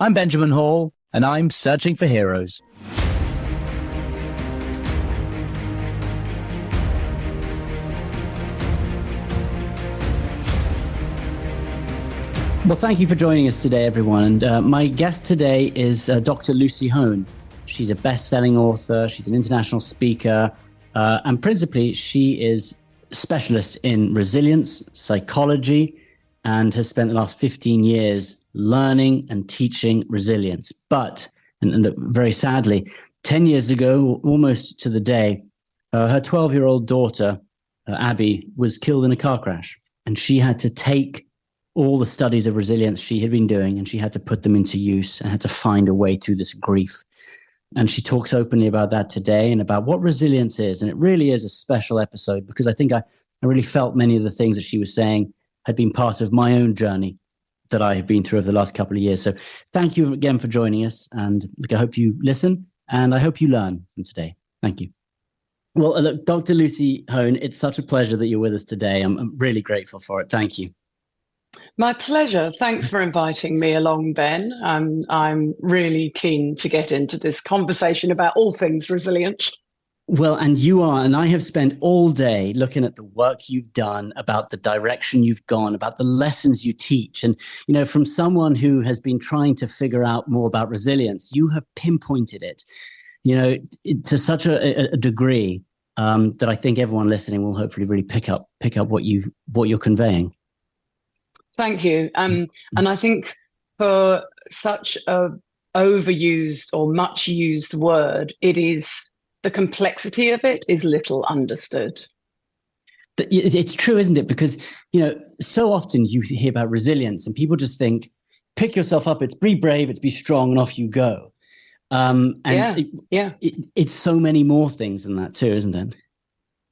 I'm Benjamin Hall, and I'm searching for heroes. Well, thank you for joining us today, everyone. And my guest today is Dr. Lucy Hone. She's a best-selling author. She's an international speaker. And principally, she is a specialist in resilience, psychology, and has spent the last 15 years learning and teaching resilience. But, and very sadly, 10 years ago, almost to the day, her 12-year-old daughter, Abby, was killed in a car crash. And she had to take all the studies of resilience she had been doing, and she had to put them into use and had to find a way through this grief. And she talks openly about that today and about what resilience is. And it really is a special episode because I think I really felt many of the things that she was saying had been part of my own journey that I have been through over the last couple of years. So thank you again for joining us. And look, I hope you listen and I hope you learn from today. Thank you. Well, look, Dr. Lucy Hone, it's such a pleasure that you're with us today. I'm really grateful for it. Thank you. My pleasure. Thanks for inviting me along, Ben. I'm really keen to get into this conversation about all things resilience. Well, and you are, and I have spent all day looking at the work you've done, about the direction you've gone, about the lessons you teach. And, you know, from someone who has been trying to figure out more about resilience, you have pinpointed it, you know, to such a degree that I think everyone listening will hopefully really pick up what you're conveying. Thank you. And I think for such a overused or much used word, the complexity of it is little understood. It's true, isn't it? Because, you know, so often you hear about resilience and people just think, pick yourself up, it's be brave, it's be strong, and off you go. It's so many more things than that too, isn't it?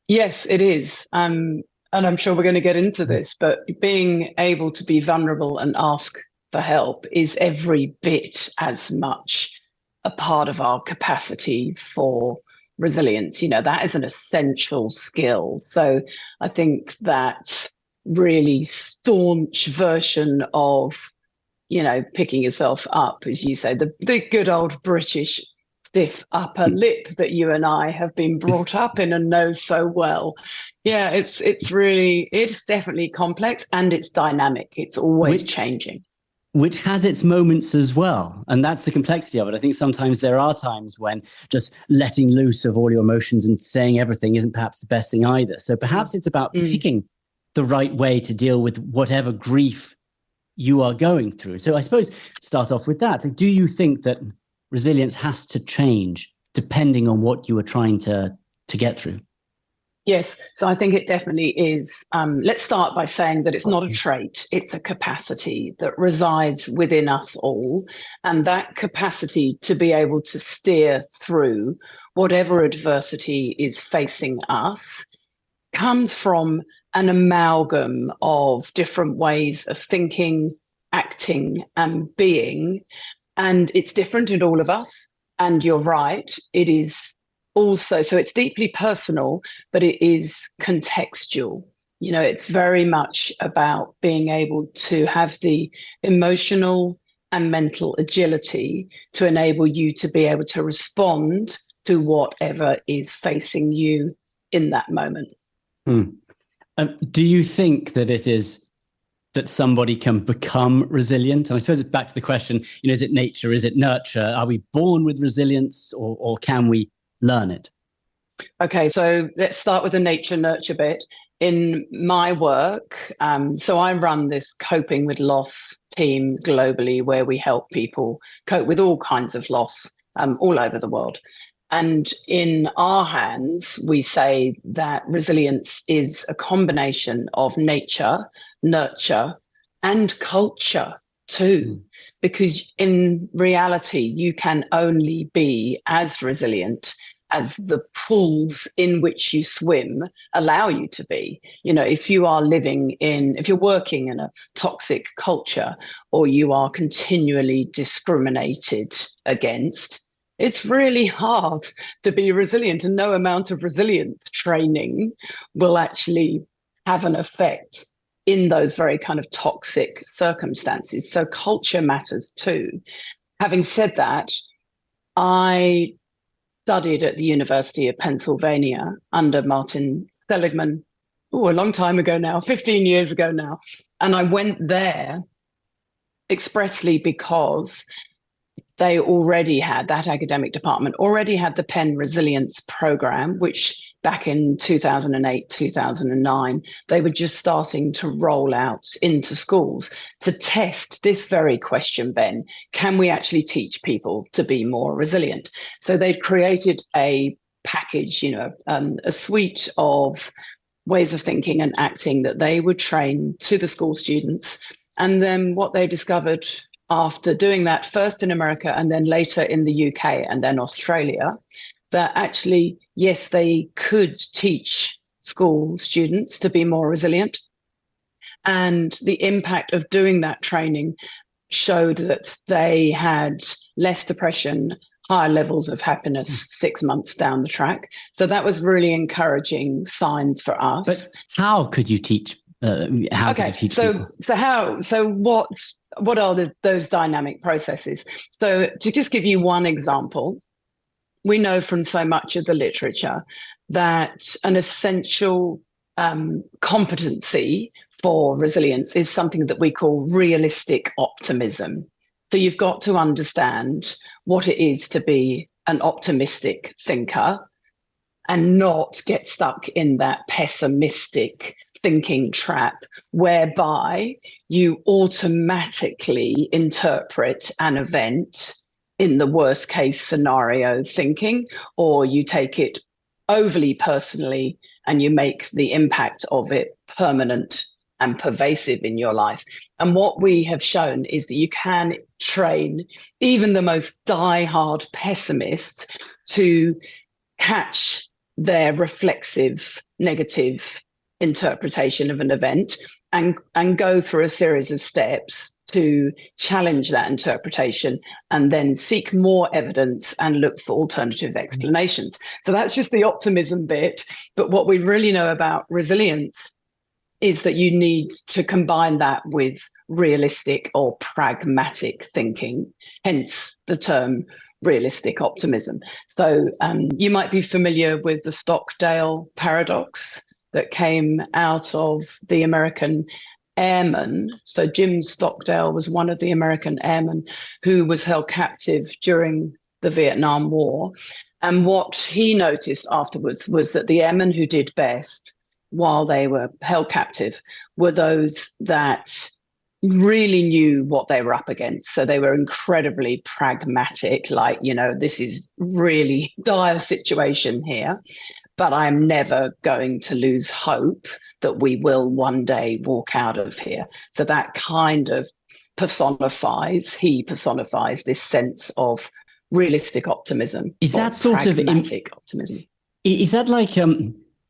Yes, it is. And I'm sure we're going to get into this, but being able to be vulnerable and ask for help is every bit as much a part of our capacity for resilience. You know, that is an essential skill. So I think that really staunch version of, you know, picking yourself up, as you say, the good old British stiff upper lip that you and I have been brought up in and know so well. Yeah, it's definitely complex and it's dynamic. It's always changing. Which has its moments as well. And that's the complexity of it. I think sometimes there are times when just letting loose of all your emotions and saying everything isn't perhaps the best thing either. So perhaps it's about picking the right way to deal with whatever grief you are going through. So I suppose start off with that. Do you think that resilience has to change depending on what you are trying to get through? Yes, so I think it definitely is. Let's start by saying that it's not a trait, it's a capacity that resides within us all. And that capacity to be able to steer through whatever adversity is facing us comes from an amalgam of different ways of thinking, acting, and being. And it's different in all of us. And you're right, it is also, so it's deeply personal, but it is contextual. You know, it's very much about being able to have the emotional and mental agility to enable you to be able to respond to whatever is facing you in that moment. Do you think that it is that somebody can become resilient? And I suppose it's back to the question, you know, is it nature? Is it nurture? Are we born with resilience or can we learn it? Okay, so let's start with the nature nurture bit. In my work, so I run this coping with loss team globally where we help people cope with all kinds of loss all over the world. And in our hands, we say that resilience is a combination of nature, nurture, and culture too. Because in reality, you can only be as resilient as the pools in which you swim allow you to be. You know, if you're working in a toxic culture or you are continually discriminated against, it's really hard to be resilient, and no amount of resilience training will actually have an effect in those very kind of toxic circumstances. So culture matters too. Having said that, I studied at the University of Pennsylvania under Martin Seligman, a long time ago now, 15 years ago now. And I went there expressly because they already had, that academic department already had the Penn Resilience Program, which back in 2008, 2009, they were just starting to roll out into schools to test this very question, Ben, can we actually teach people to be more resilient? So they'd created a package, a suite of ways of thinking and acting that they would train to the school students. And then what they discovered after doing that, first in America and then later in the UK and then Australia, that actually, yes, they could teach school students to be more resilient. And the impact of doing that training showed that they had less depression, higher levels of happiness 6 months down the track. So that was really encouraging signs for us. But how could you teach? Could you teach people? What are those dynamic processes? So to just give you one example, we know from so much of the literature that an essential competency for resilience is something that we call realistic optimism. So you've got to understand what it is to be an optimistic thinker and not get stuck in that pessimistic thinking trap whereby you automatically interpret an event in the worst case scenario thinking, or you take it overly personally and you make the impact of it permanent and pervasive in your life. And what we have shown is that you can train even the most die-hard pessimists to catch their reflexive negative interpretation of an event and go through a series of steps to challenge that interpretation and then seek more evidence and look for alternative explanations. So that's just the optimism bit. But what we really know about resilience is that you need to combine that with realistic or pragmatic thinking, hence the term realistic optimism. So you might be familiar with the Stockdale paradox that came out of the American airmen. So Jim Stockdale was one of the American airmen who was held captive during the Vietnam War. And what he noticed afterwards was that the airmen who did best while they were held captive were those that really knew what they were up against. So they were incredibly pragmatic, like, this is really dire situation here, but I'm never going to lose hope that we will one day walk out of here. So that kind of personifies this sense of realistic optimism. Is that sort of pragmatic optimism? Is that like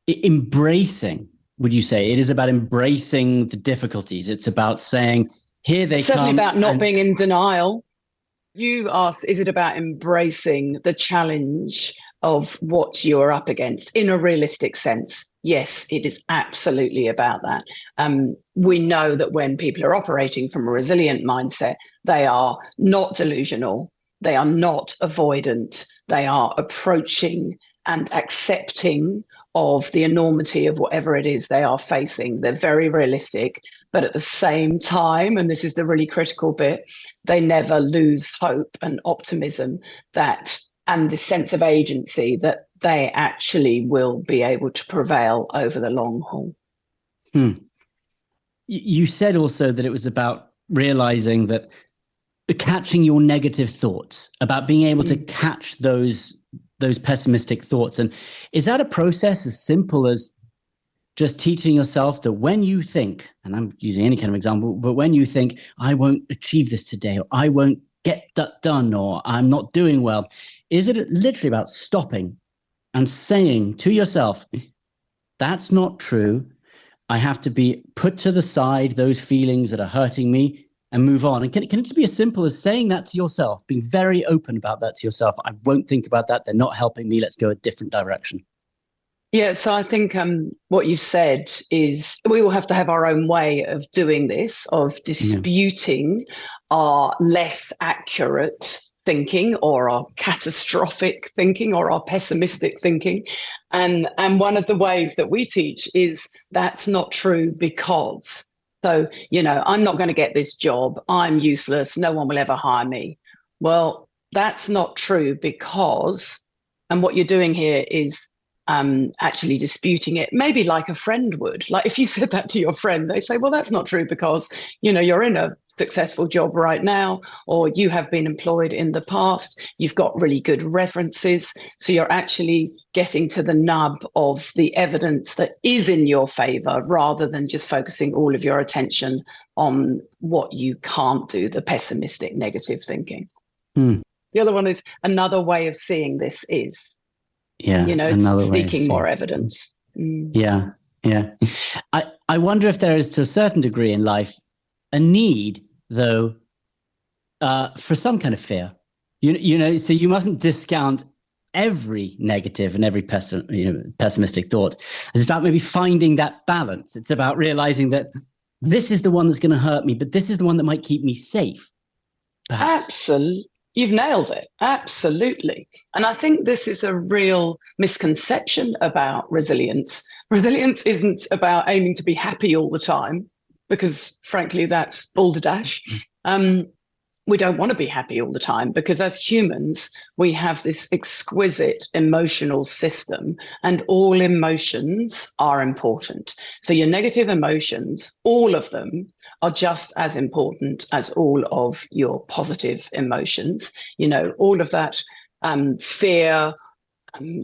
embracing? Would you say it is about embracing the difficulties? It's about saying, here they come. Certainly about not being in denial. You asked, is it about embracing the challenge of what you're up against in a realistic sense? Yes, it is absolutely about that. We know that when people are operating from a resilient mindset, they are not delusional, they are not avoidant, they are approaching and accepting of the enormity of whatever it is they are facing. They're very realistic, but at the same time, and this is the really critical bit, they never lose hope and optimism and the sense of agency that they actually will be able to prevail over the long haul. You said also that it was about realizing that catching your negative thoughts, about being able to catch those pessimistic thoughts. And is that a process as simple as just teaching yourself that when you think, and I'm using any kind of example, but when you think, I won't achieve this today, or I won't get that done, or I'm not doing well, is it literally about stopping and saying to yourself, that's not true. I have to be put to the side, those feelings that are hurting me, and move on? And can it just be as simple as saying that to yourself, being very open about that to yourself? I won't think about that. They're not helping me. Let's go a different direction. Yeah, so I think what you've said is we all have to have our own way of doing this, of Yeah. disputing our less accurate thinking or our catastrophic thinking or our pessimistic thinking. And one of the ways that we teach is that's not true because. So, I'm not going to get this job. I'm useless. No one will ever hire me. Well, that's not true because, and what you're doing here is actually disputing it, maybe like a friend would. Like if you said that to your friend, they say, well, that's not true because, you're in a successful job right now, or you have been employed in the past, you've got really good references. So you're actually getting to the nub of the evidence that is in your favor rather than just focusing all of your attention on what you can't do, the pessimistic, negative thinking. Hmm. The other one is another way of seeing this is, Yeah, another way of seeking more seeing. evidence. Mm. Yeah, yeah. I wonder if there is, to a certain degree in life, a need, though, for some kind of fear. So you mustn't discount every negative and every pessimistic thought. It's about maybe finding that balance. It's about realizing that this is the one that's going to hurt me, but this is the one that might keep me safe. Perhaps. Absolutely. You've nailed it. Absolutely. And I think this is a real misconception about resilience. Resilience isn't about aiming to be happy all the time, because frankly, that's balderdash. We don't want to be happy all the time because as humans, we have this exquisite emotional system and all emotions are important. So your negative emotions, all of them are just as important as all of your positive emotions. All of that fear,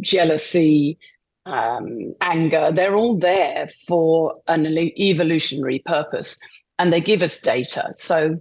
jealousy, anger, they're all there for an evolutionary purpose and they give us data. So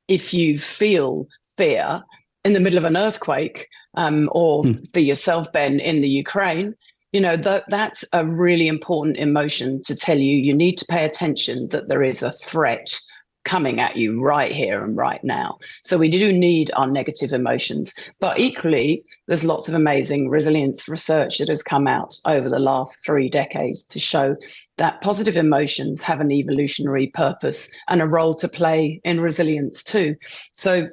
if you feel fear in the middle of an earthquake, or for yourself, Ben, in the Ukraine, that's a really important emotion to tell you need to pay attention that there is a threat coming at you right here and right now. So we do need our negative emotions, but equally, there's lots of amazing resilience research that has come out over the last 3 decades to show that positive emotions have an evolutionary purpose and a role to play in resilience too. So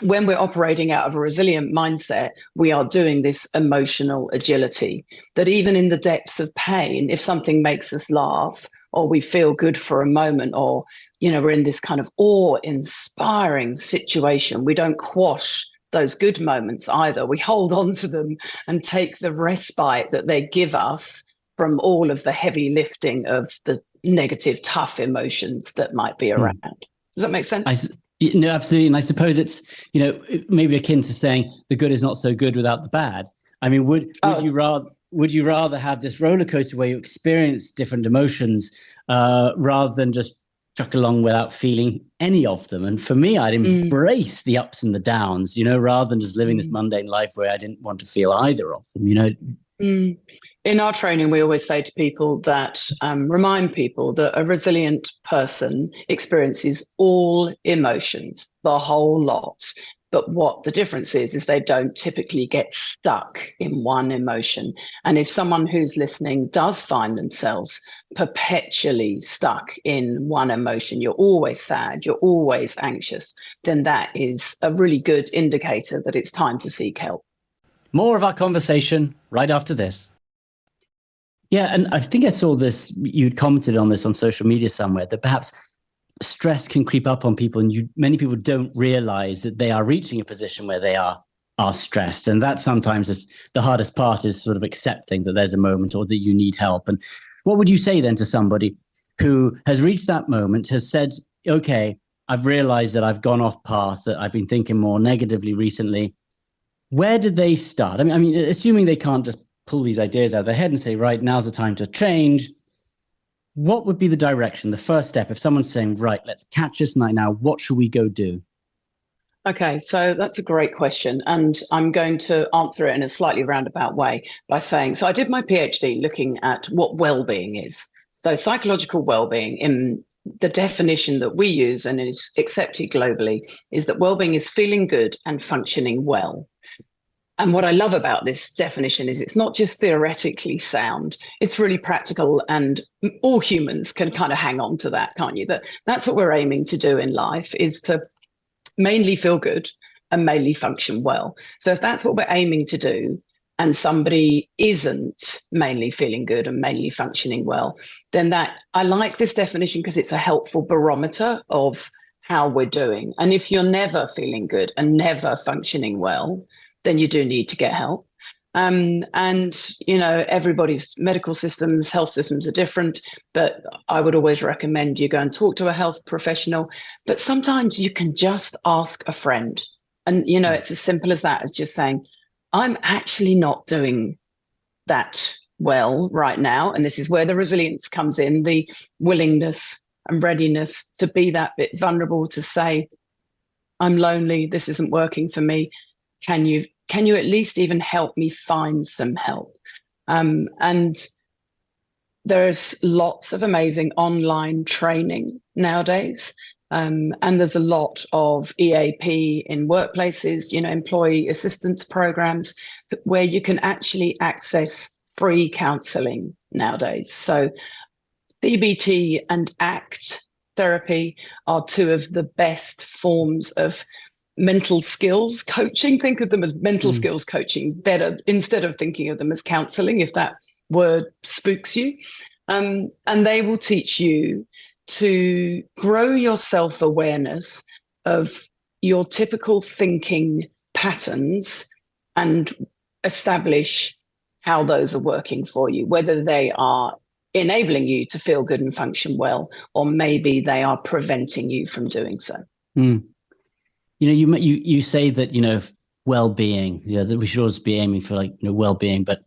when we're operating out of a resilient mindset, we are doing this emotional agility that even in the depths of pain, if something makes us laugh or we feel good for a moment, or, we're in this kind of awe-inspiring situation, we don't quash those good moments either. We hold on to them and take the respite that they give us from all of the heavy lifting of the negative, tough emotions that might be around. Does that make sense? No, absolutely. And I suppose it's, maybe akin to saying the good is not so good without the bad. I mean, would you rather have this roller coaster where you experience different emotions rather than just truck along without feeling any of them? And for me, I'd embrace the ups and the downs, rather than just living this mundane life where I didn't want to feel either of them, In our training, we always say to people that, remind people that a resilient person experiences all emotions, the whole lot. But what the difference is they don't typically get stuck in one emotion. And if someone who's listening does find themselves perpetually stuck in one emotion, you're always sad, you're always anxious, then that is a really good indicator that it's time to seek help. More of our conversation right after this. Yeah, and I think I saw this, you'd commented on this on social media somewhere, that perhaps stress can creep up on people and many people don't realize that they are reaching a position where they are stressed. And that sometimes is the hardest part, is sort of accepting that there's a moment or that you need help. And what would you say then to somebody who has reached that moment, has said, okay, I've realized that I've gone off path, that I've been thinking more negatively recently. Where did they start? I mean, assuming they can't just pull these ideas out of their head and say, right, now's the time to change. What would be the direction, the first step, if someone's saying, right, let's catch this night now, what should we go do? Okay, so that's a great question. And I'm going to answer it in a slightly roundabout way by saying, so I did my PhD looking at what well-being is. So psychological well-being, in the definition that we use and is accepted globally, is that well-being is feeling good and functioning well. And what I love about this definition is it's not just theoretically sound, it's really practical, and all humans can kind of hang on to that, can't you? That's what we're aiming to do in life, is to mainly feel good and mainly function well. So if that's what we're aiming to do, and somebody isn't mainly feeling good and mainly functioning well, then that, I like this definition because it's a helpful barometer of how we're doing. And if you're never feeling good and never functioning well, then you do need to get help. And, everybody's medical systems, health systems are different, but I would always recommend you go and talk to a health professional. But sometimes you can just ask a friend. And, it's as simple as that, as just saying, I'm actually not doing that well right now. And this is where the resilience comes in, the willingness and readiness to be that bit vulnerable, to say, I'm lonely, this isn't working for me. Can you at least even help me find some help? And there's lots of amazing online training nowadays. And there's a lot of EAP in workplaces, employee assistance programs, where you can actually access free counseling nowadays. So CBT and ACT therapy are two of the best forms of mental skills coaching. Think of them as mental skills coaching better, instead of thinking of them as counseling, if that word spooks you. And they will teach you to grow your self-awareness of your typical thinking patterns and establish how those are working for you, whether they are enabling you to feel good and function well, or maybe they are preventing you from doing so. You say that, well-being, that we should always be aiming for well-being, but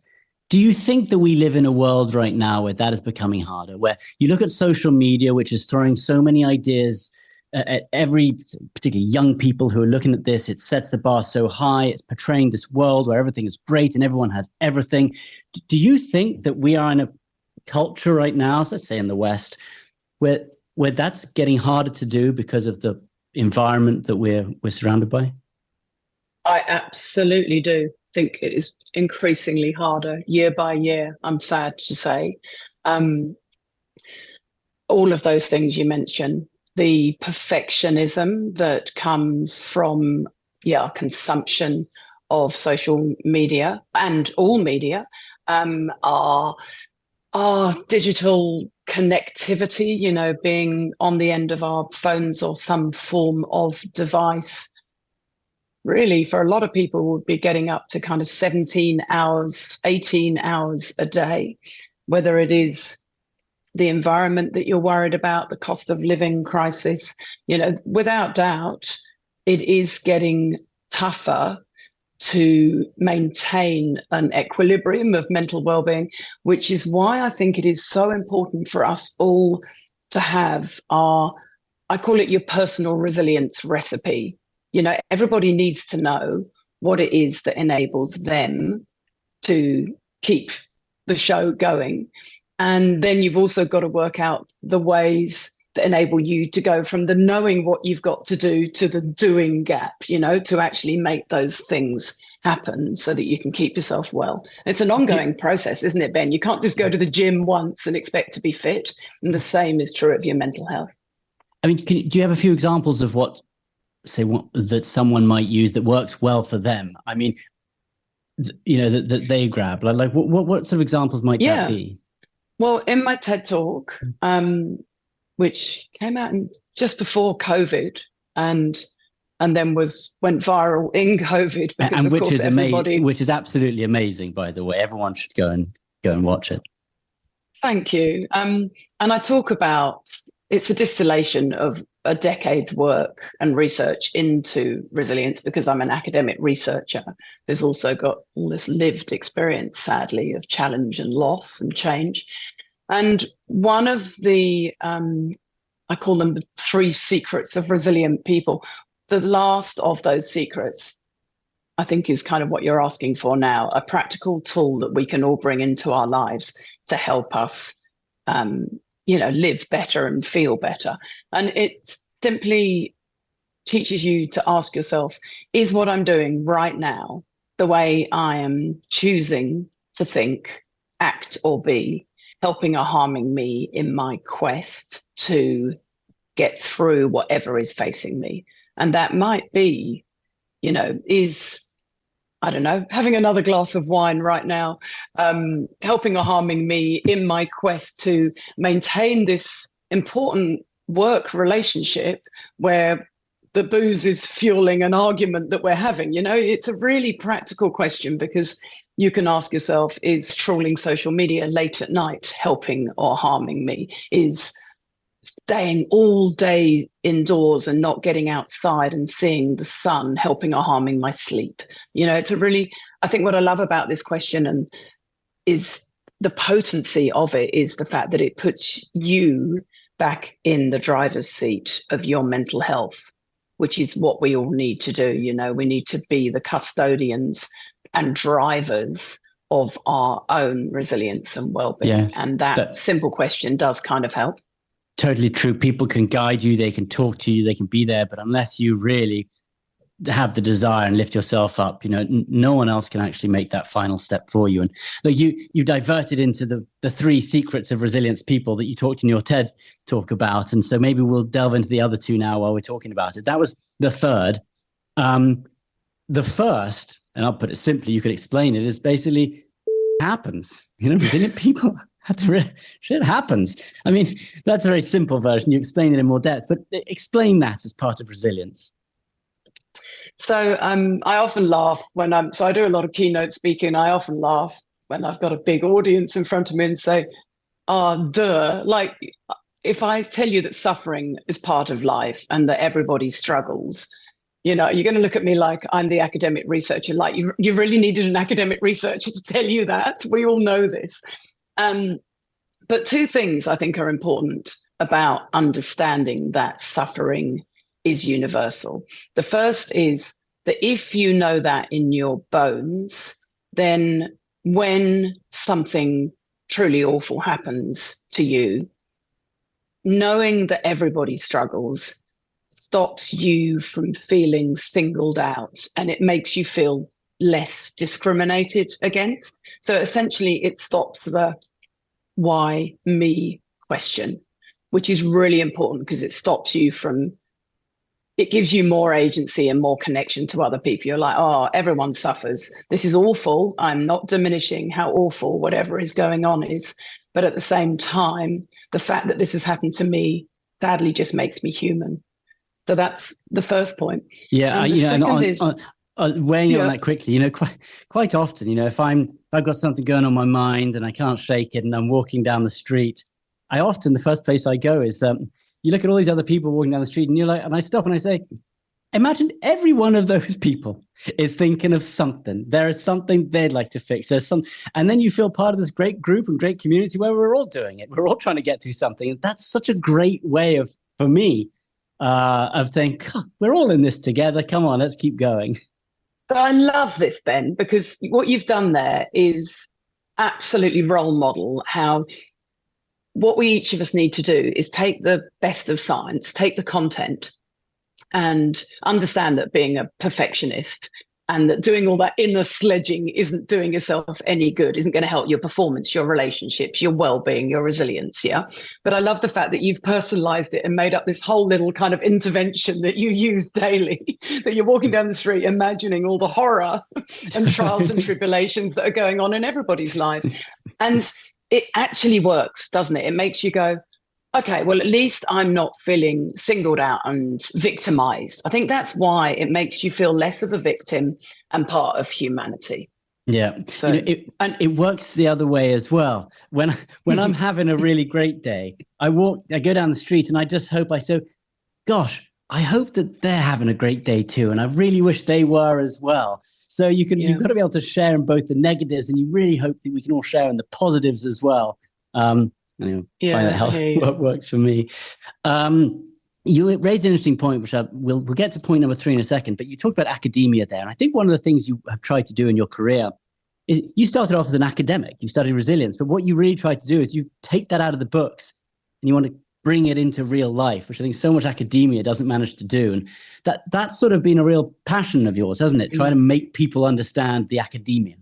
do you think that we live in a world right now where that is becoming harder, where you look at social media, which is throwing so many ideas at particularly young people who are looking at this? It sets the bar so high. It's portraying this world where everything is great and everyone has everything. Do you think that we are in a culture right now, so let's say in the West, where that's getting harder to do because of the environment that we're surrounded by? I absolutely do think it is increasingly harder year by year, I'm sad to say. All of those things you mentioned, the perfectionism that comes from consumption of social media and all media, our digital connectivity, being on the end of our phones or some form of device. Really, for a lot of people, would be getting up to kind of 17 hours, 18 hours a day, whether it is the environment that you're worried about, the cost of living crisis. Without doubt, it is getting tougher to maintain an equilibrium of mental well-being, which is why I think it is so important for us all to have I call it your personal resilience recipe. Everybody needs to know what it is that enables them to keep the show going. And then you've also got to work out the ways that enable you to go from the knowing what you've got to do to the doing gap, to actually make those things happen so that you can keep yourself well. It's an ongoing process, isn't it, Ben? You can't just go to the gym once and expect to be fit. And the same is true of your mental health. I mean, do you have a few examples of that someone might use that works well for them? I mean, that they grab, like what sort of examples might that be? Well, in my TED Talk, which came out just before COVID and then went viral in COVID, because and which is amazing, which is absolutely amazing, by the way. Everyone should go and watch it. Thank you. And I talk about, it's a distillation of a decade's work and research into resilience, because I'm an academic researcher who's also got all this lived experience, sadly, of challenge and loss and change. And one of the, I call them the 3 secrets of resilient people. The last of those secrets, I think, is kind of what you're asking for now, a practical tool that we can all bring into our lives to help us live better and feel better. And it simply teaches you to ask yourself, is what I'm doing right now the way I am choosing to think, act, or be, helping or harming me in my quest to get through whatever is facing me. And that might be, is, I don't know, having another glass of wine right now, helping or harming me in my quest to maintain this important work relationship where the booze is fueling an argument that we're having. It's a really practical question, because you can ask yourself, is trawling social media late at night helping or harming me? Is staying all day indoors and not getting outside and seeing the sun helping or harming my sleep? It's I think what I love about this question and is the potency of it is the fact that it puts you back in the driver's seat of your mental health, which is what we all need to do. We need to be the custodians and drivers of our own resilience and well-being. Yeah, and that simple question does kind of help. Totally true. People can guide you, they can talk to you, they can be there, but unless you really have the desire and lift yourself up, no one else can actually make that final step for you. And look, you diverted into the 3 secrets of resilience people that you talked in your TED talk about. And so maybe we'll delve into the other 2 now while we're talking about it. That was the third. The first, and I'll put it simply, you could explain it, is basically happens. Resilient people shit happens. I mean, that's a very simple version. You explain it in more depth, but explain that as part of resilience. So I often laugh so I do a lot of keynote speaking. I often laugh when I've got a big audience in front of me and say, duh. Like, if I tell you that suffering is part of life and that everybody struggles, you're going to look at me like I'm the academic researcher. Like, you really needed an academic researcher to tell you that. We all know this. But 2 things I think are important about understanding that suffering is universal. The first is that if you know that in your bones, then when something truly awful happens to you, knowing that everybody struggles stops you from feeling singled out, and it makes you feel less discriminated against. So essentially it stops the why me question, which is really important, because it stops you from, it gives you more agency and more connection to other people. You're like, everyone suffers. This is awful. I'm not diminishing how awful whatever is going on is. But at the same time, the fact that this has happened to me sadly just makes me human. So that's the first point. Yeah, weighing on that quickly, quite often, if I've got something going on my mind and I can't shake it and I'm walking down the street, the first place I go is, you look at all these other people walking down the street and and I stop and I say, imagine every one of those people is thinking of something. There is something they'd like to fix. And then you feel part of this great group and great community where we're all doing it. We're all trying to get through something. And that's such a great way for me, of thinking, we're all in this together. Come on, let's keep going. So I love this, Ben, because what you've done there is absolutely role model how what we each of us need to do is take the best of science, take the content, and understand that being a perfectionist and that doing all that inner sledging isn't doing yourself any good, isn't going to help your performance, your relationships, your well-being, your resilience. Yeah. But I love the fact that you've personalized it and made up this whole little kind of intervention that you use daily, that you're walking down the street, imagining all the horror and trials and tribulations that are going on in everybody's lives. And it actually works, doesn't it? It makes you go, okay, well, at least I'm not feeling singled out and victimized. I think that's why it makes you feel less of a victim and part of humanity. Yeah. So it works the other way as well. When I'm having a really great day, I go down the street and I just hope, gosh, I hope that they're having a great day too. And I really wish they were as well. So you've got to be able to share in both the negatives, and you really hope that we can all share in the positives as well. Find that what works for me. You raised an interesting point, which we'll get to point number 3 in a second, but you talked about academia there. And I think one of the things you have tried to do in your career is you started off as an academic, you studied resilience, but what you really tried to do is you take that out of the books and you want to bring it into real life, which I think so much academia doesn't manage to do. And that's sort of been a real passion of yours, hasn't it? Trying to make people understand the academia.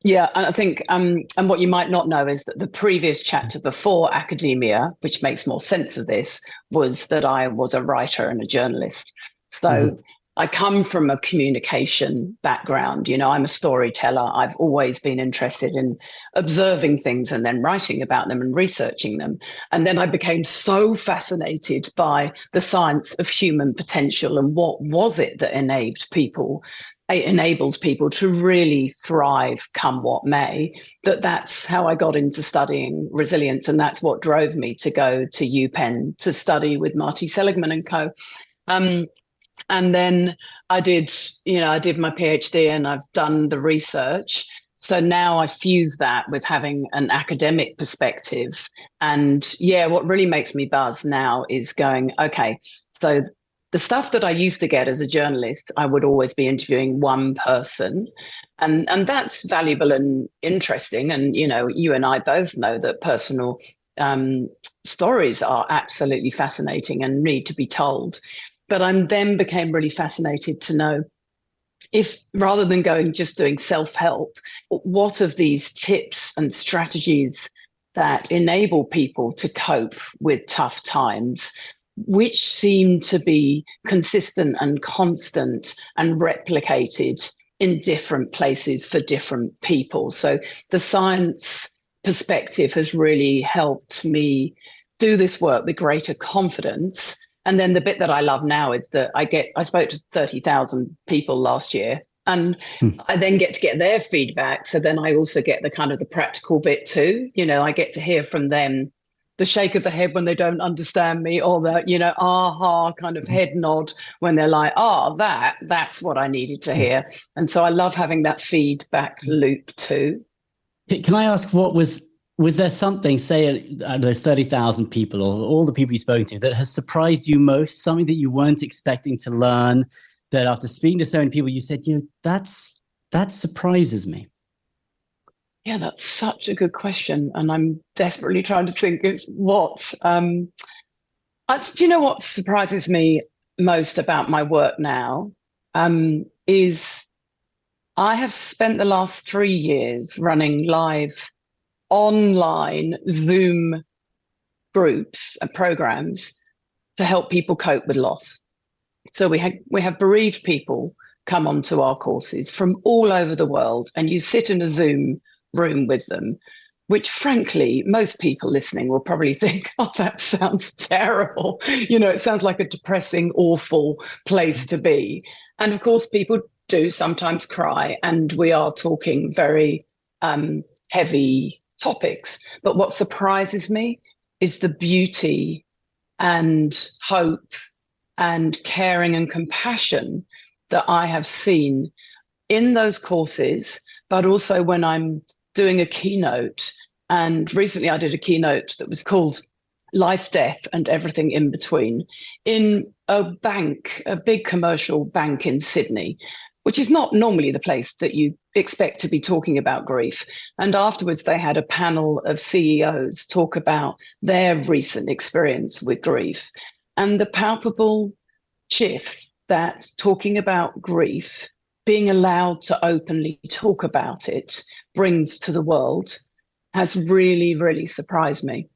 Yeah, and I think, and what you might not know is that the previous chapter before academia, which makes more sense of this, was that I was a writer and a journalist. So I come from a communication background. I'm a storyteller. I've always been interested in observing things and then writing about them and researching them. And then I became so fascinated by the science of human potential and what was it that enabled people to really thrive come what may, that's how I got into studying resilience. And that's what drove me to go to UPenn to study with Marty Seligman and co. And then I did my PhD and I've done the research. So now I fuse that with having an academic perspective. And what really makes me buzz now is going, okay, so the stuff that I used to get as a journalist, I would always be interviewing one person. And that's valuable and interesting. And, you and I both know that personal stories are absolutely fascinating and need to be told. But I then became really fascinated to know if, rather than just doing self-help, what of these tips and strategies that enable people to cope with tough times, which seem to be consistent and constant and replicated in different places for different people. So the science perspective has really helped me do this work with greater confidence. And then the bit that I love now is that I spoke to 30,000 people last year, and I then get to get their feedback. So then I also get the kind of the practical bit too. I get to hear from them the shake of the head when they don't understand me, or the, aha kind of head nod when they're like, that's what I needed to hear. And so I love having that feedback loop too. Can I ask, was there something, say, those 30,000 people or all the people you've spoken to, that has surprised you most, something that you weren't expecting to learn, that after speaking to so many people, you said, that surprises me? Yeah, that's such a good question. And I'm desperately trying to think it's what. Do you know what surprises me most about my work now? Is I have spent the last 3 years running live online Zoom groups and programs to help people cope with loss. So we have bereaved people come onto our courses from all over the world, and you sit in a Zoom room with them, which frankly, most people listening will probably think, that sounds terrible. It sounds like a depressing, awful place to be. And of course, people do sometimes cry, and we are talking very heavy topics. But what surprises me is the beauty and hope and caring and compassion that I have seen in those courses, but also when I'm doing a keynote. And recently I did a keynote that was called Life, Death and Everything in Between in a bank, a big commercial bank in Sydney, which is not normally the place that you expect to be talking about grief. And afterwards, they had a panel of CEOs talk about their recent experience with grief and the palpable shift that talking about grief, being allowed to openly talk about it, brings to the world has really, really surprised me.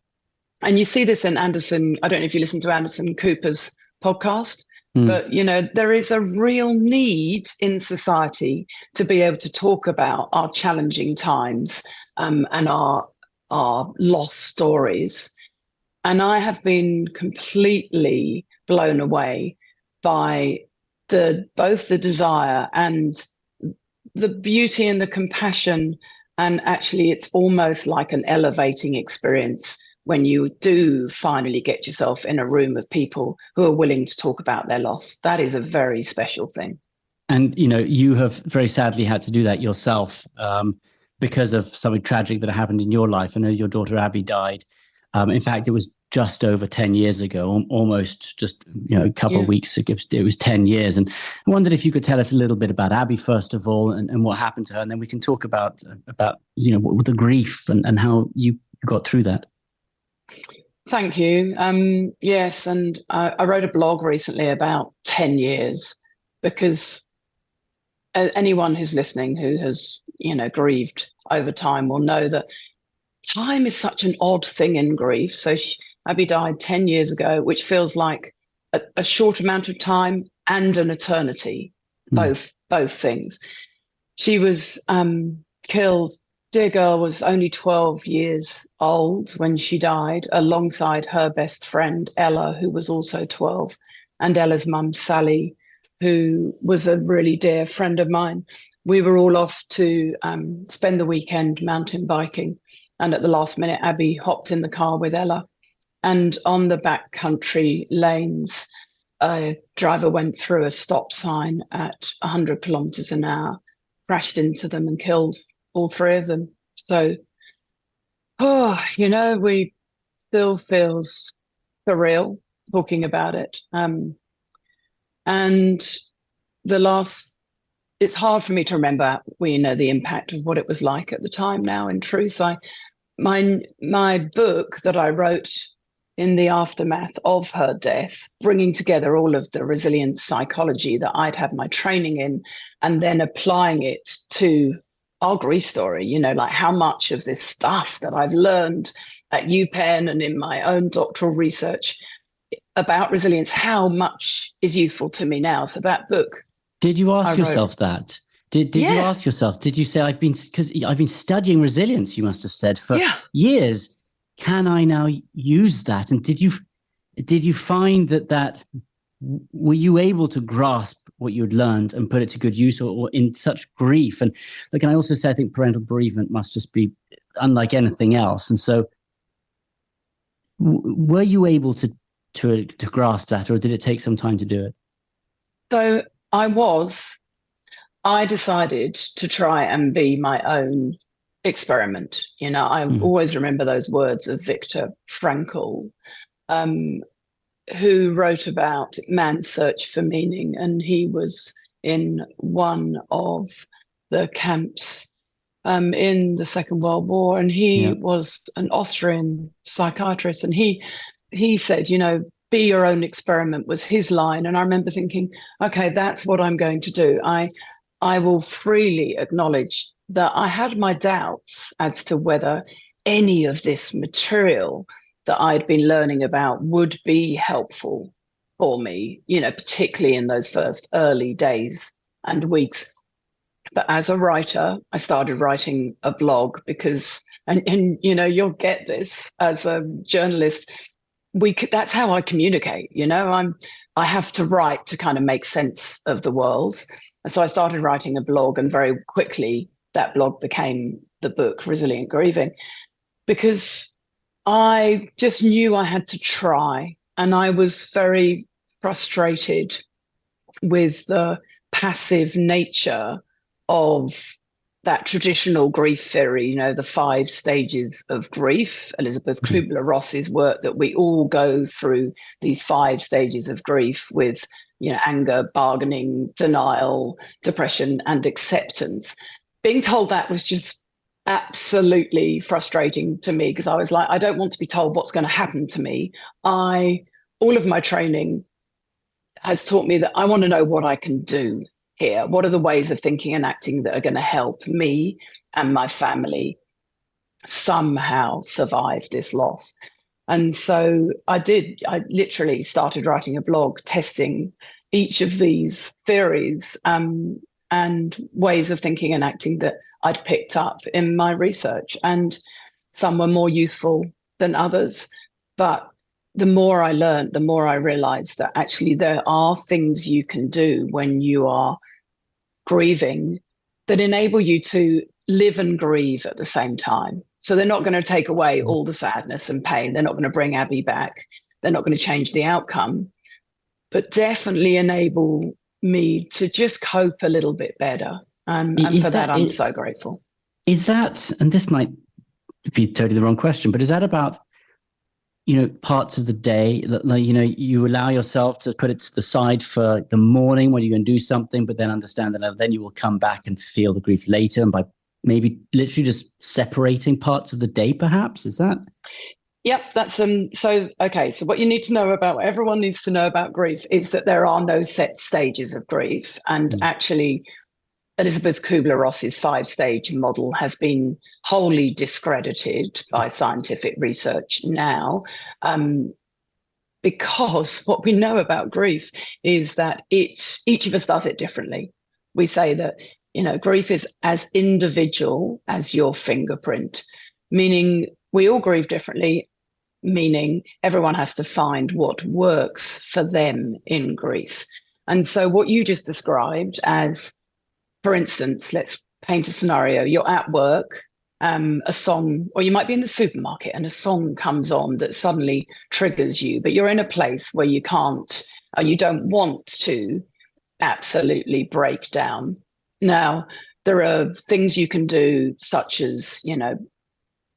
And you see this in Anderson. I don't know if you listen to Anderson Cooper's podcast, but, there is a real need in society to be able to talk about our challenging times and our lost stories. And I have been completely blown away by both the desire and the beauty and the compassion. And actually, it's almost like an elevating experience when you do finally get yourself in a room of people who are willing to talk about their loss. That is a very special thing. And, you have very sadly had to do that yourself because of something tragic that happened in your life. I know your daughter, Abby, died. In fact, it was just over 10 years ago, almost just, a couple of weeks ago. It was 10 years. And I wondered if you could tell us a little bit about Abby, first of all, and what happened to her. And then we can talk about the grief and how you got through that. Thank you. Yes, and I wrote a blog recently about 10 years because anyone who's listening who has, grieved over time will know that time is such an odd thing in grief. So Abby died 10 years ago, which feels like a short amount of time and an eternity, both things. She was killed. Dear girl was only 12 years old when she died, alongside her best friend, Ella, who was also 12, and Ella's mum, Sally, who was a really dear friend of mine. We were all off to spend the weekend mountain biking. And at the last minute, Abby hopped in the car with Ella. And on the back country lanes, a driver went through a stop sign at 100 kilometers an hour, crashed into them and killed all three of them. So, we still feels surreal talking about it. And it's hard for me to remember, the impact of what it was like at the time now. In truth, my book that I wrote in the aftermath of her death, bringing together all of the resilience psychology that I'd had my training in, and then applying it to our grief story, like how much of this stuff that I've learned at UPenn and in my own doctoral research about resilience, how much is useful to me now. So that book. Did you ask yourself that? Did you ask yourself, did you say, because I've been studying resilience, you must have said, for years. Can I now use that? And did you find that were you able to grasp what you'd learned and put it to good use, or in such grief? And can I also say, I think parental bereavement must just be unlike anything else. And so were you able to grasp that, or did it take some time to do it? So I decided to try and be my own experiment. I always remember those words of Viktor Frankl, who wrote about man's search for meaning. And he was in one of the camps in the Second World War. And he was an Austrian psychiatrist. And he said, be your own experiment was his line. And I remember thinking, okay, that's what I'm going to do. I will freely acknowledge that I had my doubts as to whether any of this material that I'd been learning about would be helpful for me, particularly in those first early days and weeks. But as a writer, I started writing a blog because, and you'll get this as a journalist, that's how I communicate. I have to write to kind of make sense of the world. And so I started writing a blog, and very quickly that blog became the book, Resilient Grieving, because I just knew I had to try. And I was very frustrated with the passive nature of that traditional grief theory, the 5 stages of grief, Elizabeth Kubler-Ross's work, that we all go through these 5 stages of grief with, anger, bargaining, denial, depression, and acceptance. Being told that was just absolutely frustrating to me, because I was like, I don't want to be told what's going to happen to me. All of my training has taught me that I want to know what I can do here. What are the ways of thinking and acting that are going to help me and my family somehow survive this loss? And so I literally started writing a blog testing each of these theories and ways of thinking and acting that I'd picked up in my research. And some were more useful than others. But the more I learned, the more I realized that actually there are things you can do when you are grieving that enable you to live and grieve at the same time. So they're not going to take away all the sadness and pain. They're not going to bring Abby back. They're not going to change the outcome, but definitely enable me to just cope a little bit better. And for that, I'm so grateful. Is that, and this might be totally the wrong question, but is that about, parts of the day, you allow yourself to put it to the side for the morning when you're going to do something, but then understand that then you will come back and feel the grief later, and by maybe literally just separating parts of the day, perhaps? Is that? Yep, that's so okay. So what you need to know about what everyone needs to know about grief is that there are no set stages of grief. And actually, Elizabeth Kubler-Ross's five-stage model has been wholly discredited by scientific research now, because what we know about grief is that each of us does it differently. We say that, grief is as individual as your fingerprint, meaning we all grieve differently, meaning everyone has to find what works for them in grief. And so what you just described as, for instance, let's paint a scenario. You're at work, a song, or you might be in the supermarket and a song comes on that suddenly triggers you, but you're in a place where you can't, or you don't want to absolutely break down. Now, there are things you can do, such as,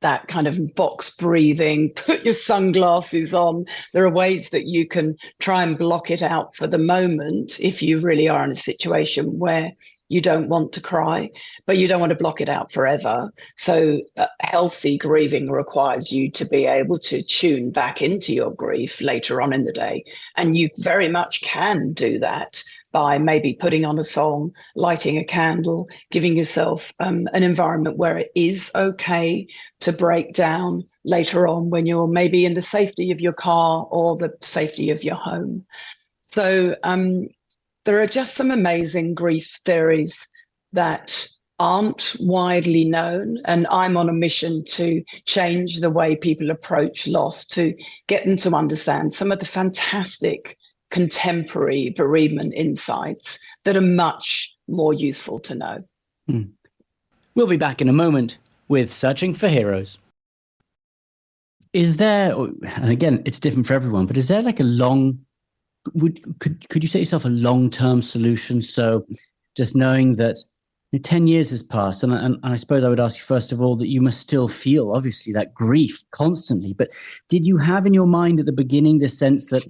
that kind of box breathing, put your sunglasses on. There are ways that you can try and block it out for the moment if you really are in a situation where you don't want to cry, but you don't want to block it out forever. So healthy grieving requires you to be able to tune back into your grief later on in the day. And you very much can do that by maybe putting on a song, lighting a candle, giving yourself an environment where it is okay to break down later on when you're maybe in the safety of your car or the safety of your home. So there are just some amazing grief theories that aren't widely known, and I'm on a mission to change the way people approach loss, to get them to understand some of the fantastic contemporary bereavement insights that are much more useful to know. We'll be back in a moment with Searching for Heroes. Is there, and again, it's different for everyone, but is there like a could you set yourself a long-term solution? So just knowing that 10 years has passed, and I suppose I would ask you first of all that you must still feel, obviously, that grief constantly, but did you have in your mind at the beginning this sense that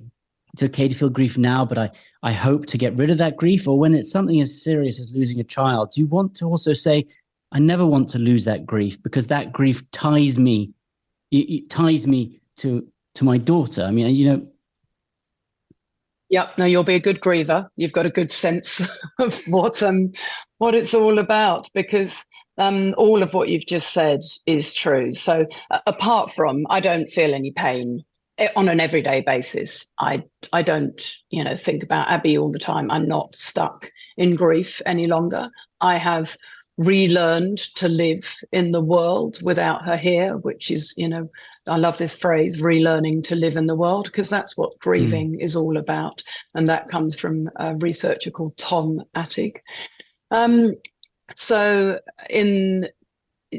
it's okay to feel grief now, but I hope to get rid of that grief? Or when it's something as serious as losing a child, do you want to also say, I never want to lose that grief because that grief ties me to my daughter? I mean, Yep. No, you'll be a good griever. You've got a good sense of what it's all about, because all of what you've just said is true. So apart from, I don't feel any pain on an everyday basis. I don't, think about Abby all the time. I'm not stuck in grief any longer. I have relearned to live in the world without her here, which is, I love this phrase, relearning to live in the world, because that's what grieving is all about. And that comes from a researcher called Tom Attig. So in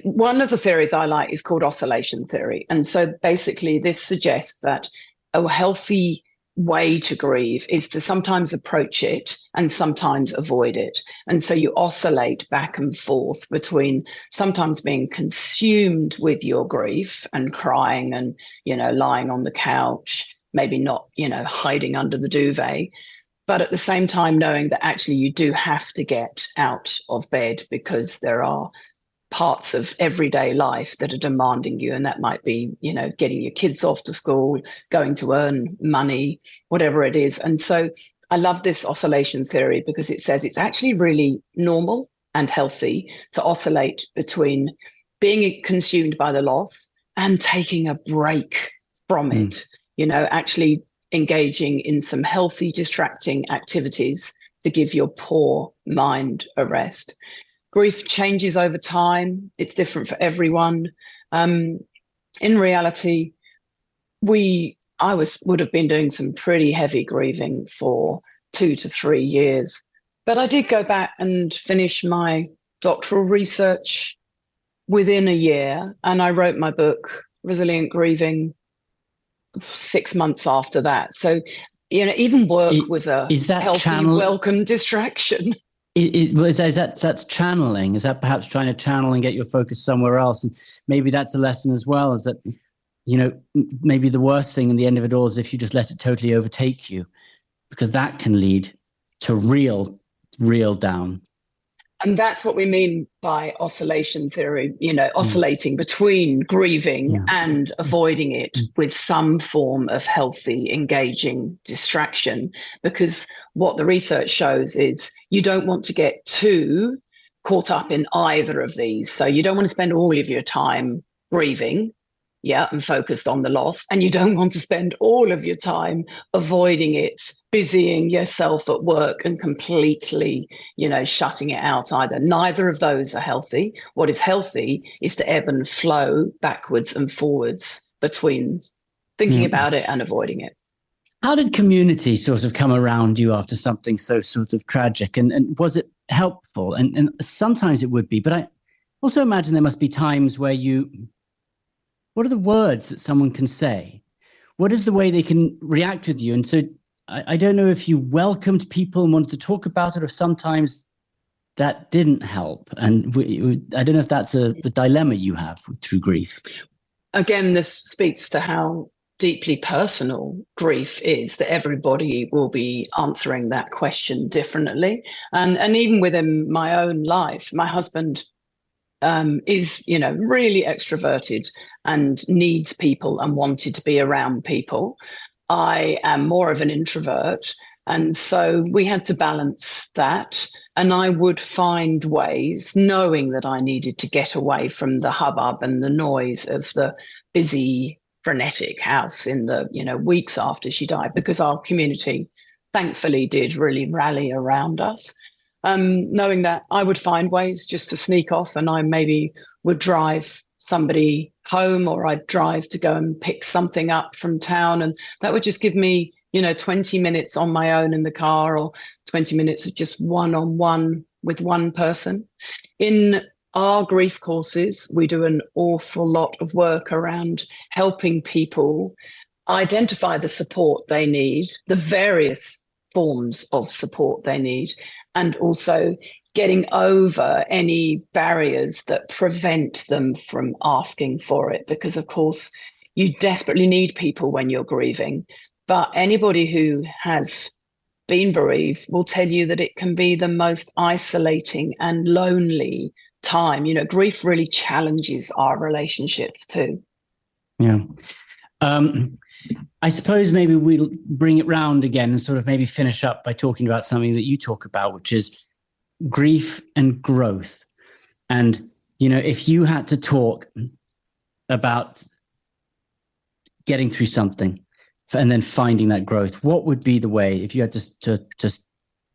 one of the theories I like is called oscillation theory. And so basically this suggests that a healthy way to grieve is to sometimes approach it and sometimes avoid it. And so you oscillate back and forth between sometimes being consumed with your grief and crying and, lying on the couch, maybe not, hiding under the duvet, but at the same time knowing that actually you do have to get out of bed because there are parts of everyday life that are demanding you. And that might be, getting your kids off to school, going to earn money, whatever it is. And so I love this oscillation theory because it says it's actually really normal and healthy to oscillate between being consumed by the loss and taking a break from it, actually engaging in some healthy, distracting activities to give your poor mind a rest. Grief changes over time. It's different for everyone. In reality, I would have been doing some pretty heavy grieving for 2 to 3 years, but I did go back and finish my doctoral research within a year, and I wrote my book, Resilient Grieving, 6 months after that. So, even work was a healthy, welcome distraction. That's channeling? Is that perhaps trying to channel and get your focus somewhere else? And maybe that's a lesson as well, is that, maybe the worst thing in the end of it all is if you just let it totally overtake you, because that can lead to real down. And that's what we mean by oscillation theory, Mm. oscillating between grieving Yeah. and avoiding it with some form of healthy, engaging distraction. Because what the research shows is you don't want to get too caught up in either of these. So you don't want to spend all of your time grieving, yeah, and focused on the loss. And you don't want to spend all of your time avoiding it, busying yourself at work and completely, shutting it out either. Neither of those are healthy. What is healthy is to ebb and flow backwards and forwards between thinking Yeah. about it and avoiding it. How did community sort of come around you after something so sort of tragic? And was it helpful? And sometimes it would be, but I also imagine there must be times where what are the words that someone can say? What is the way they can react with you? And so I don't know if you welcomed people and wanted to talk about it, or sometimes that didn't help. And I don't know if that's a dilemma you have through grief. Again, this speaks to how deeply personal grief is, that everybody will be answering that question differently. And even within my own life, my husband is, really extroverted and needs people and wanted to be around people. I am more of an introvert. And so we had to balance that. And I would find ways, knowing that I needed to get away from the hubbub and the noise of the busy, frenetic house in the, weeks after she died, because our community thankfully did really rally around us. Knowing that I would find ways just to sneak off, and I maybe would drive somebody home, or I'd drive to go and pick something up from town. And that would just give me, 20 minutes on my own in the car, or 20 minutes of just one-on-one with one person. In our grief courses, we do an awful lot of work around helping people identify the support they need, the various forms of support they need, and also getting over any barriers that prevent them from asking for it. Because, of course, you desperately need people when you're grieving. But anybody who has been bereaved will tell you that it can be the most isolating and lonely time. Grief really challenges our relationships too. Yeah. I suppose maybe we'll bring it round again and sort of maybe finish up by talking about something that you talk about, which is grief and growth. And, if you had to talk about getting through something and then finding that growth, what would be the way, if you had to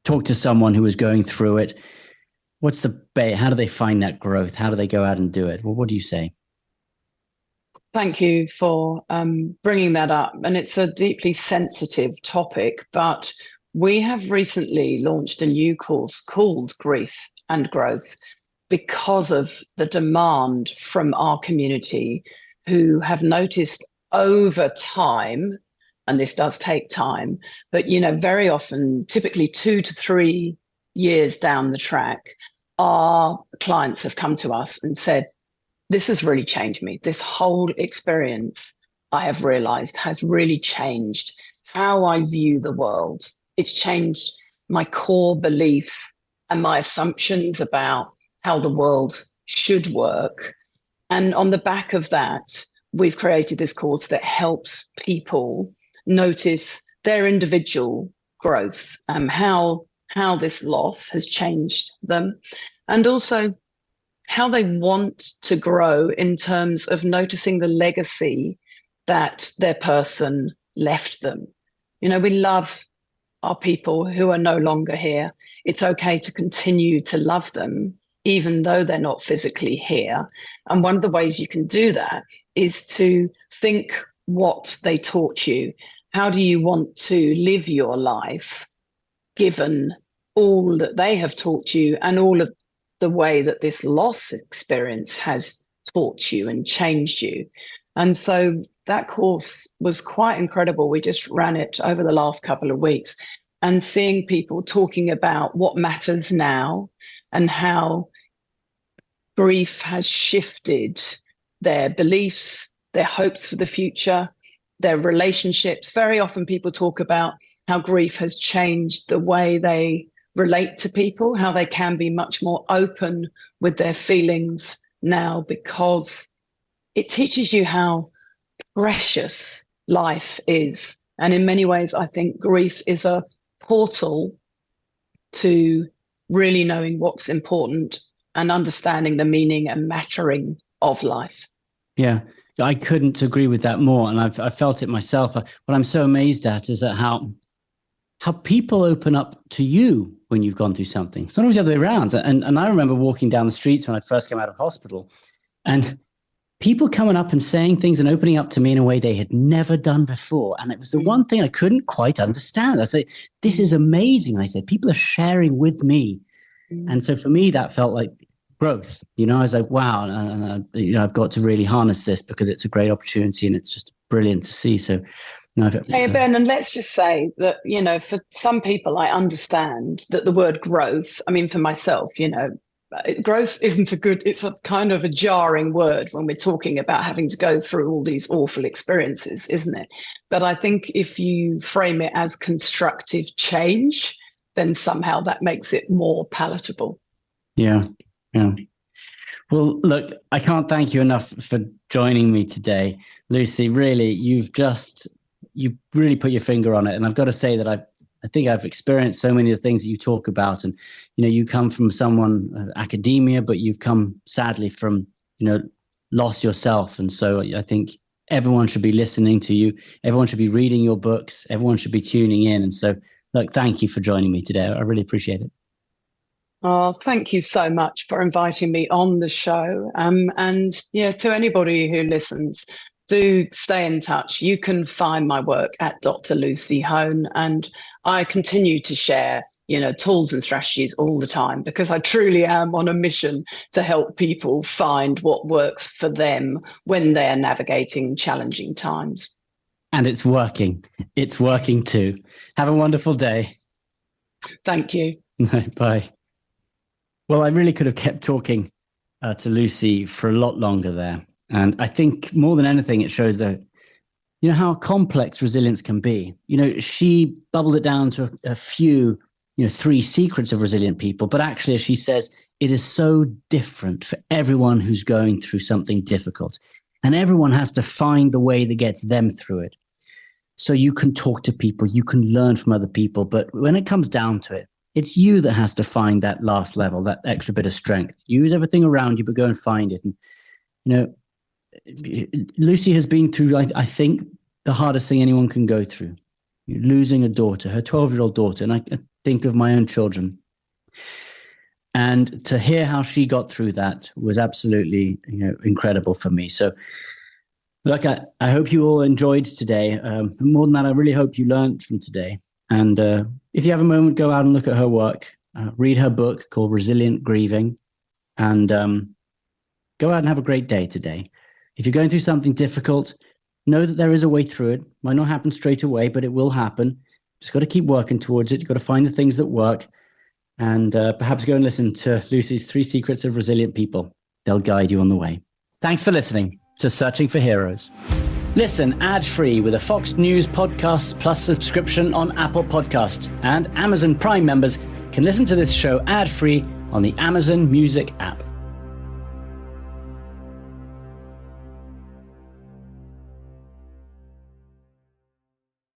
talk to someone who was going through it, what's the way? How do they find that growth? How do they go out and do it? Well, what do you say? Thank you for bringing that up. And it's a deeply sensitive topic, but we have recently launched a new course called Grief and Growth because of the demand from our community, who have noticed over time, and this does take time, but, very often, typically 2 to 3 years down the track, our clients have come to us and said, this has really changed me. This whole experience, I have realized, has really changed how I view the world. It's changed my core beliefs and my assumptions about how the world should work. And on the back of that, we've created this course that helps people notice their individual growth, how this loss has changed them, and also how they want to grow in terms of noticing the legacy that their person left them. We love our people who are no longer here. It's okay to continue to love them, even though they're not physically here. And one of the ways you can do that is to think what they taught you. How do you want to live your life, given all that they have taught you and all of the way that this loss experience has taught you and changed you? And so that course was quite incredible. We just ran it over the last couple of weeks, and seeing people talking about what matters now and how grief has shifted their beliefs, their hopes for the future, their relationships. Very often people talk about how grief has changed the way they relate to people, how they can be much more open with their feelings now, because it teaches you how precious life is. And in many ways, I think grief is a portal to really knowing what's important and understanding the meaning and mattering of life. Yeah, I couldn't agree with that more. And I've felt it myself. What I'm so amazed at is at how people open up to you when you've gone through something. It's not always the other way around. And I remember walking down the streets when I first came out of hospital, and people coming up and saying things and opening up to me in a way they had never done before. And it was the one thing I couldn't quite understand. I said, this is amazing. I said, people are sharing with me. And so for me, that felt like growth. I was like, wow, and I've got to really harness this because it's a great opportunity and it's just brilliant to see. So, hey, Ben, and let's just say that, for some people, I understand that the word growth, I mean, for myself, growth isn't it's a kind of a jarring word when we're talking about having to go through all these awful experiences, isn't it? But I think if you frame it as constructive change, then somehow that makes it more palatable. Yeah. Well, look, I can't thank you enough for joining me today, Lucy. Really, you really put your finger on it. And I've got to say that I think I've experienced so many of the things that you talk about. And, you come from academia, but you've come sadly from, loss yourself. And so I think everyone should be listening to you. Everyone should be reading your books. Everyone should be tuning in. And so, look, thank you for joining me today. I really appreciate it. Oh, thank you so much for inviting me on the show. And to anybody who listens, do stay in touch. You can find my work at Dr. Lucy Hone, and I continue to share, tools and strategies all the time, because I truly am on a mission to help people find what works for them when they're navigating challenging times. And it's working. It's working too. Have a wonderful day. Thank you. Bye. Well, I really could have kept talking to Lucy for a lot longer there. And I think more than anything, it shows that, how complex resilience can be. She bubbled it down to a few, 3 secrets of resilient people. But actually, as she says, it is so different for everyone who's going through something difficult. And everyone has to find the way that gets them through it. So you can talk to people, you can learn from other people. But when it comes down to it, it's you that has to find that last level, that extra bit of strength. Use everything around you, but go and find it. And, Lucy has been through, I think, the hardest thing anyone can go through. Losing a daughter, her 12-year-old daughter. And I think of my own children. And to hear how she got through that was absolutely, incredible for me. So, look, I hope you all enjoyed today. More than that, I really hope you learned from today. And if you have a moment, go out and look at her work. Read her book called Resilient Grieving. And go out and have a great day today. If you're going through something difficult, know that there is a way through it. Might not happen straight away, but it will happen. Just got to keep working towards it. You've got to find the things that work. And perhaps go and listen to Lucy's 3 Secrets of Resilient People. They'll guide you on the way. Thanks for listening to Searching for Heroes. Listen ad-free with a Fox News Podcasts Plus subscription on Apple Podcasts. And Amazon Prime members can listen to this show ad-free on the Amazon Music app.